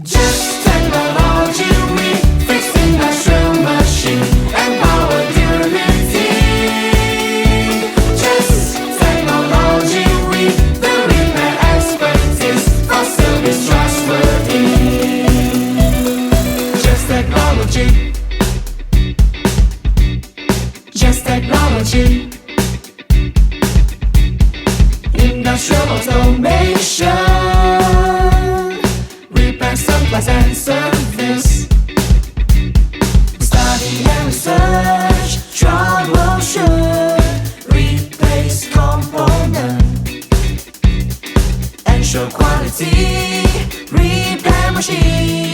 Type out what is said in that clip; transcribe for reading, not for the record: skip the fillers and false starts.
Just technology, we fix industrial machine and power durability. Just technology, we the repair expertise for service trustworthy. Just technology. Just technology. Industrial automation. Supplies and service. Study and research, troubleshoot, replace component, ensure quality, repair machine.